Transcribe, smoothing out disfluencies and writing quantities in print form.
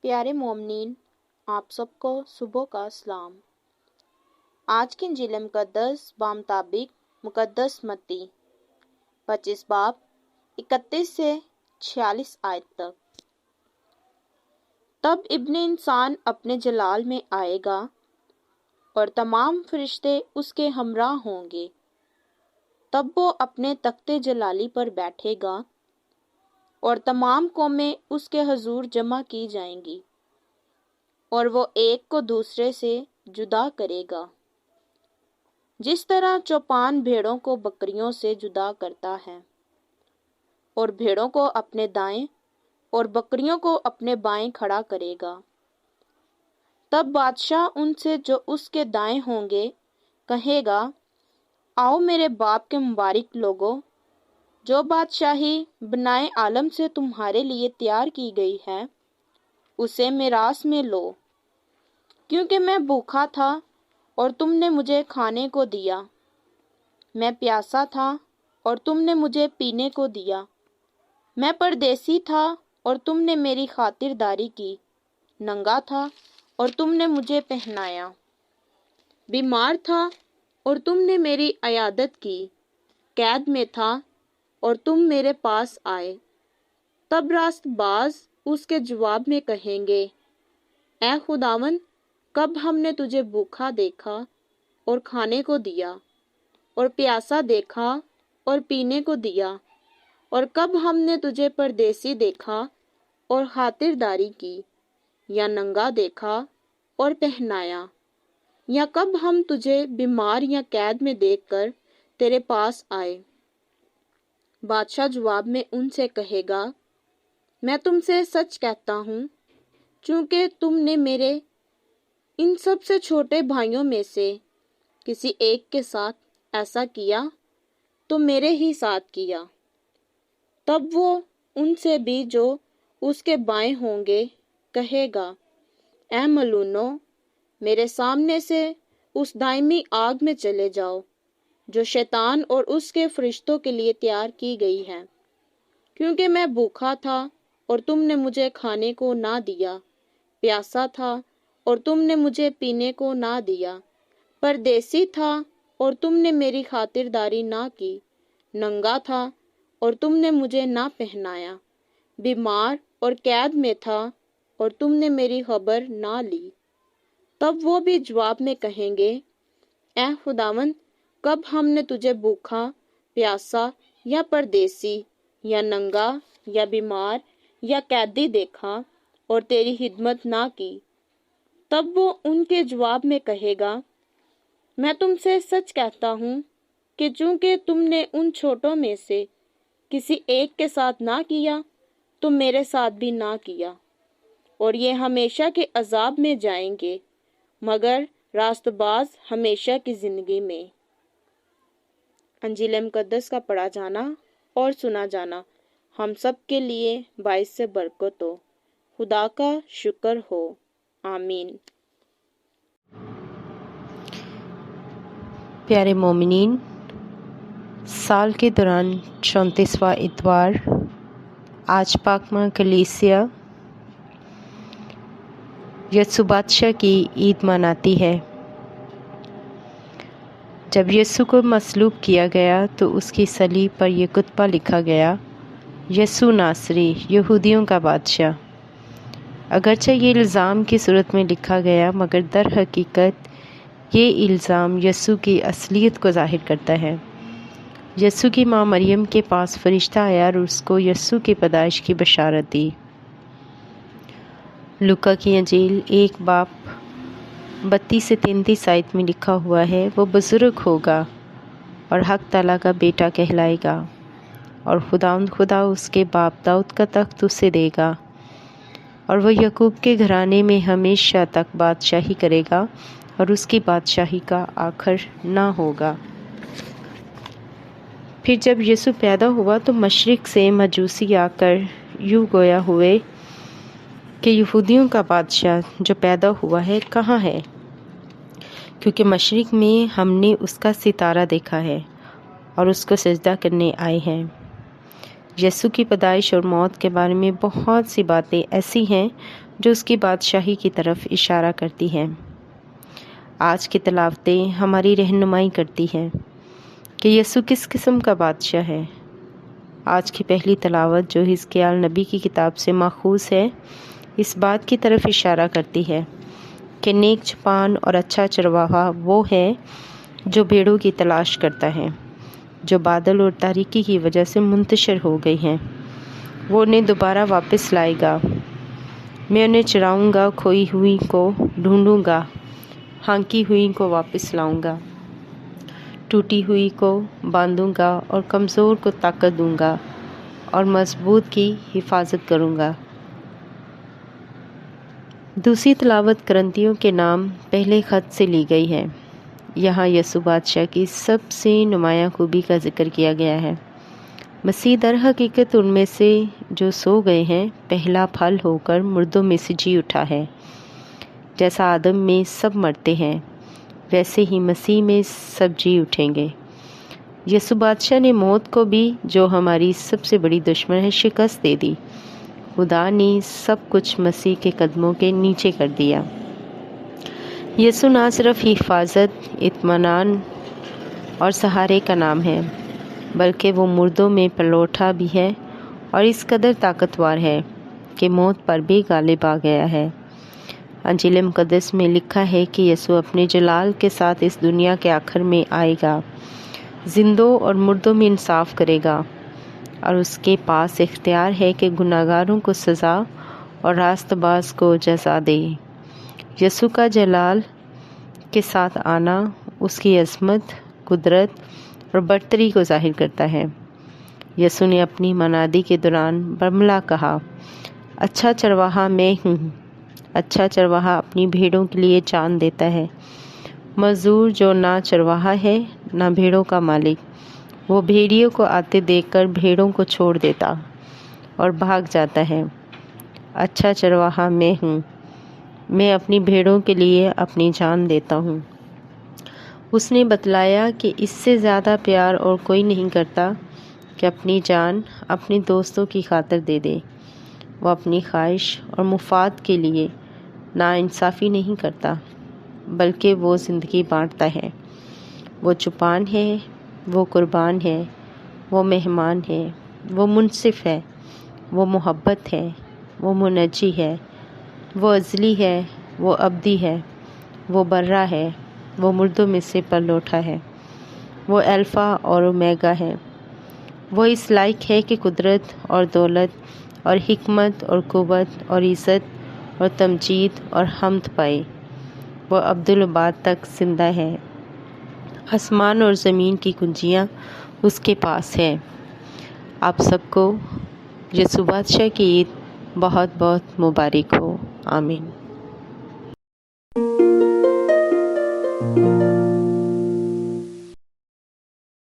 پیارے مومنین، آپ سب کو صبح کا سلام۔ آج کی انجیل مقدس بمطابق مقدس متی 25 باب 31 سے 46 آیت تک۔ تب ابن انسان اپنے جلال میں آئے گا اور تمام فرشتے اس کے ہمراہ ہوں گے۔ تب وہ اپنے تخت جلالی پر بیٹھے گا اور تمام قومیں اس کے حضور جمع کی جائیں گی، اور وہ ایک کو دوسرے سے جدا کرے گا، جس طرح چوپان بھیڑوں کو بکریوں سے جدا کرتا ہے، اور بھیڑوں کو اپنے دائیں اور بکریوں کو اپنے بائیں کھڑا کرے گا۔ تب بادشاہ ان سے جو اس کے دائیں ہوں گے کہے گا، آؤ میرے باپ کے مبارک لوگوں، جو بادشاہی بنائے عالم سے تمہارے لیے تیار کی گئی ہے، اسے میراث میں لو، کیونکہ میں بھوکا تھا اور تم نے مجھے کھانے کو دیا، میں پیاسا تھا اور تم نے مجھے پینے کو دیا، میں پردیسی تھا اور تم نے میری خاطرداری کی، ننگا تھا اور تم نے مجھے پہنایا، بیمار تھا اور تم نے میری عیادت کی، قید میں تھا اور تم میرے پاس آئے۔ تب راست باز اس کے جواب میں کہیں گے، اے خداوند، کب ہم نے تجھے بھوکا دیکھا اور کھانے کو دیا، اور پیاسا دیکھا اور پینے کو دیا، اور کب ہم نے تجھے پردیسی دیکھا اور خاطرداری کی، یا ننگا دیکھا اور پہنایا، یا کب ہم تجھے بیمار یا قید میں دیکھ کر تیرے پاس آئے؟ بادشاہ جواب میں ان سے کہے گا، میں تم سے سچ کہتا ہوں، چونکہ تم نے میرے ان سب سے چھوٹے بھائیوں میں سے کسی ایک کے ساتھ ایسا کیا تو میرے ہی ساتھ کیا۔ تب وہ ان سے بھی جو اس کے بائیں ہوں گے کہے گا، اے ملونو، میرے سامنے سے اس دائمی آگ میں چلے جاؤ جو شیطان اور اس کے فرشتوں کے لیے تیار کی گئی ہے، کیونکہ میں بھوکا تھا اور تم نے مجھے کھانے کو نہ دیا، پیاسا تھا اور تم نے مجھے پینے کو نہ دیا، پردیسی تھا اور تم نے میری خاطرداری نہ کی، ننگا تھا اور تم نے مجھے نہ پہنایا، بیمار اور قید میں تھا اور تم نے میری خبر نہ لی۔ تب وہ بھی جواب میں کہیں گے، اے خداوند، کب ہم نے تجھے بھوکا، پیاسا یا پردیسی یا ننگا یا بیمار یا قیدی دیکھا اور تیری خدمت نہ کی؟ تب وہ ان کے جواب میں کہے گا، میں تم سے سچ کہتا ہوں کہ چونکہ تم نے ان چھوٹوں میں سے کسی ایک کے ساتھ نہ کیا تو میرے ساتھ بھی نہ کیا۔ اور یہ ہمیشہ کے عذاب میں جائیں گے، مگر راست باز ہمیشہ کی زندگی میں۔ انجیل مقدس کا پڑھا جانا اور سنا جانا ہم سب کے لیے باعث برکت ہو۔ خدا کا شکر ہو، آمین۔ پیارے مومنین، سال کے دوران 34واں اتوار، آج پاکماں کلیسیا یسوع بادشاہ کی عید مناتی ہے۔ جب یسوع کو مصلوب کیا گیا تو اس کی صلیب پر یہ کتبہ لکھا گیا، یسوع ناصری، یہودیوں کا بادشاہ۔ اگرچہ یہ الزام کی صورت میں لکھا گیا، مگر در حقیقت یہ الزام یسوع کی اصلیت کو ظاہر کرتا ہے۔ یسوع کی ماں مریم کے پاس فرشتہ آیا اور اس کو یسوع کی پیدائش کی بشارت دی۔ لوکا کی انجیل 1 باب 32 سے 33 آیت میں لکھا ہوا ہے، وہ بزرگ ہوگا اور حق تعالیٰ کا بیٹا کہلائے گا، اور خدا اس کے باپ داؤد کا تخت اسے دے گا، اور وہ یعقوب کے گھرانے میں ہمیشہ تک بادشاہی کرے گا، اور اس کی بادشاہی کا آخر نہ ہوگا۔ پھر جب یسوع پیدا ہوا تو مشرق سے مجوسی آ کر یوں گویا ہوئے کہ یہودیوں کا بادشاہ جو پیدا ہوا ہے کہاں ہے، کیونکہ مشرق میں ہم نے اس کا ستارہ دیکھا ہے اور اس کو سجدہ کرنے آئے ہیں۔ یسوع کی پیدائش اور موت کے بارے میں بہت سی باتیں ایسی ہیں جو اس کی بادشاہی کی طرف اشارہ کرتی ہیں۔ آج کی تلاوتیں ہماری رہنمائی کرتی ہیں کہ یسوع کس قسم کا بادشاہ ہے۔ آج کی پہلی تلاوت جو حزقیال نبی کی کتاب سے ماخوذ ہے، اس بات کی طرف اشارہ کرتی ہے کہ نیک چپان اور اچھا چرواہا وہ ہے جو بھیڑوں کی تلاش کرتا ہے، جو بادل اور تاریکی کی وجہ سے منتشر ہو گئی ہیں۔ وہ انہیں دوبارہ واپس لائے گا۔ میں انہیں چراؤں گا، کھوئی ہوئی کو ڈھونڈوں گا، ہانکی ہوئی کو واپس لاؤں گا، ٹوٹی ہوئی کو باندھوں گا اور کمزور کو طاقت دوں گا اور مضبوط کی حفاظت کروں گا۔ دوسری تلاوت کرنتیوں کے نام پہلے خط سے لی گئی ہے۔ یہاں یسوع بادشاہ کی سب سے نمایاں خوبی کا ذکر کیا گیا ہے۔ مسیح در حقیقت ان میں سے جو سو گئے ہیں پہلا پھل ہو کر مردوں میں سے جی اٹھا ہے۔ جیسا آدم میں سب مرتے ہیں ویسے ہی مسیح میں سب جی اٹھیں گے۔ یسوع بادشاہ نے موت کو بھی، جو ہماری سب سے بڑی دشمن ہے، شکست دے دی۔ خدا نے سب کچھ مسیح کے قدموں کے نیچے کر دیا۔ یسوع نہ صرف حفاظت، اطمینان اور سہارے کا نام ہے، بلکہ وہ مردوں میں پلوٹا بھی ہے اور اس قدر طاقتور ہے کہ موت پر بھی غالب آ گیا ہے۔ انجیل مقدس میں لکھا ہے کہ یسوع اپنے جلال کے ساتھ اس دنیا کے آخر میں آئے گا، زندوں اور مردوں میں انصاف کرے گا، اور اس کے پاس اختیار ہے کہ گناہگاروں کو سزا اور راست باز کو جزا دے۔ یسوع کا جلال کے ساتھ آنا اس کی عظمت، قدرت اور برتری کو ظاہر کرتا ہے۔ یسوع نے اپنی منادی کے دوران برملا کہا، اچھا چرواہا میں ہوں۔ اچھا چرواہا اپنی بھیڑوں کے لیے جان دیتا ہے۔ مزدور جو نہ چرواہا ہے نہ بھیڑوں کا مالک، وہ بھیڑیوں کو آتے دیکھ کر بھیڑوں کو چھوڑ دیتا اور بھاگ جاتا ہے۔ اچھا چرواہا میں ہوں، میں اپنی بھیڑوں کے لیے اپنی جان دیتا ہوں۔ اس نے بتلایا کہ اس سے زیادہ پیار اور کوئی نہیں کرتا کہ اپنی جان اپنے دوستوں کی خاطر دے دے۔ وہ اپنی خواہش اور مفاد کے لیے ناانصافی نہیں کرتا، بلکہ وہ زندگی بانٹتا ہے۔ وہ چوپان ہے، وہ قربان ہے، وہ مہمان ہے، وہ منصف ہے، وہ محبت ہے، وہ منجی ہے، وہ ازلی ہے، وہ ابدی ہے، وہ برہ ہے، وہ مردوں میں سے پلوٹا ہے، وہ الفا اور اومیگا ہے۔ وہ اس لائق ہے کہ قدرت اور دولت اور حکمت اور قوت اور عزت اور تمجید اور حمد پائے۔ وہ ابدالآباد تک زندہ ہے۔ آسمان اور زمین کی کنجیاں اس کے پاس ہیں۔ آپ سب کو یسوع بادشاہ کی عید بہت بہت مبارک ہو۔ آمین۔